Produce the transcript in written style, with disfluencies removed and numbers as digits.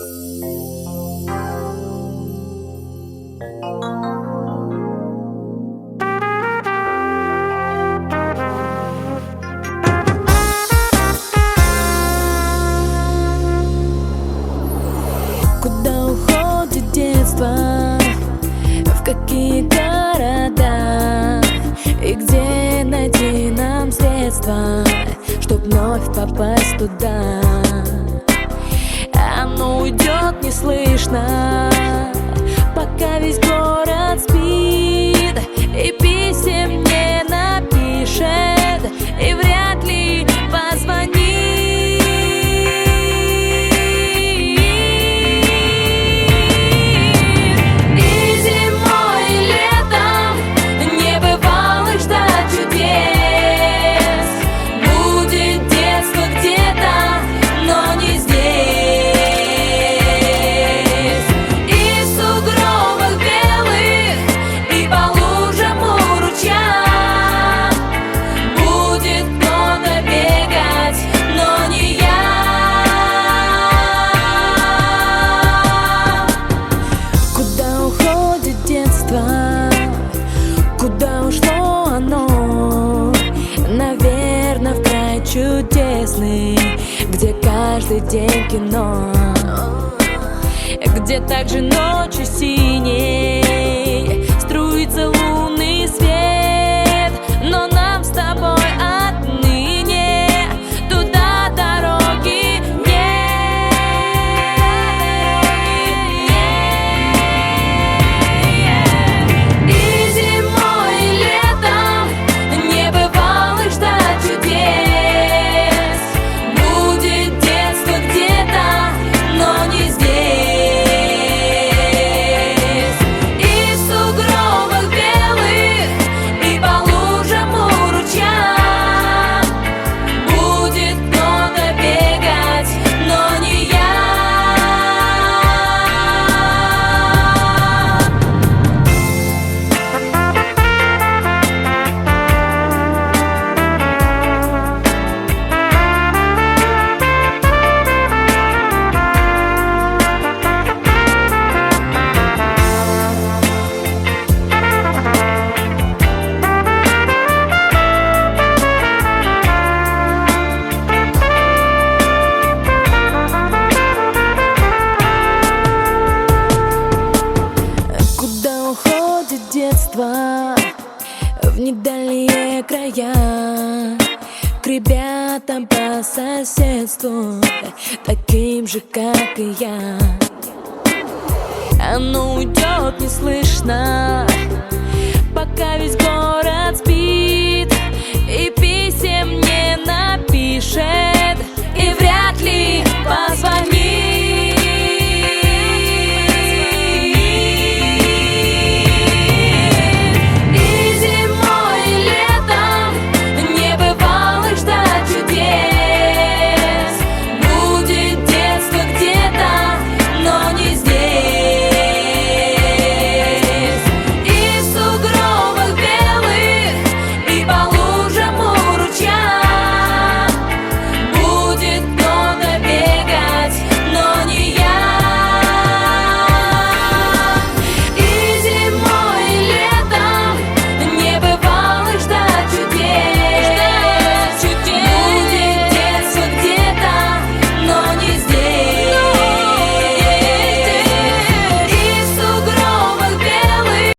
Куда уходит детство, в какие города, и где найти нам средства, чтоб вновь попасть туда? Оно уйдет неслышно, пока весь город спит, и писем не напишет, и вряд ли позвонит. И зимой, и летом не бывало ждать чудес. Будет детство где-то, но не здесь. И в сугробах белых, и по лужам у ручья будет кто-то бегать, но не я. Куда уходит детство? Куда ушло оно? Наверно, в край чудесный, где каждый день кино, где также ночью синей струится лунный свет. Но нам с тобой отныне туда дороги нет. И зимой, и летом не бывало ждать чудес. Будет детство где-то, но не здесь. И в сугробах белых, и по лужам у ручья будет кто-то бегать, но не я. Куда уходит детство, в недальние края, к ребятам по соседству, таким же, как и я. Оно уйдет неслышно, пока весь город спит, и писем не напишет, и вряд ли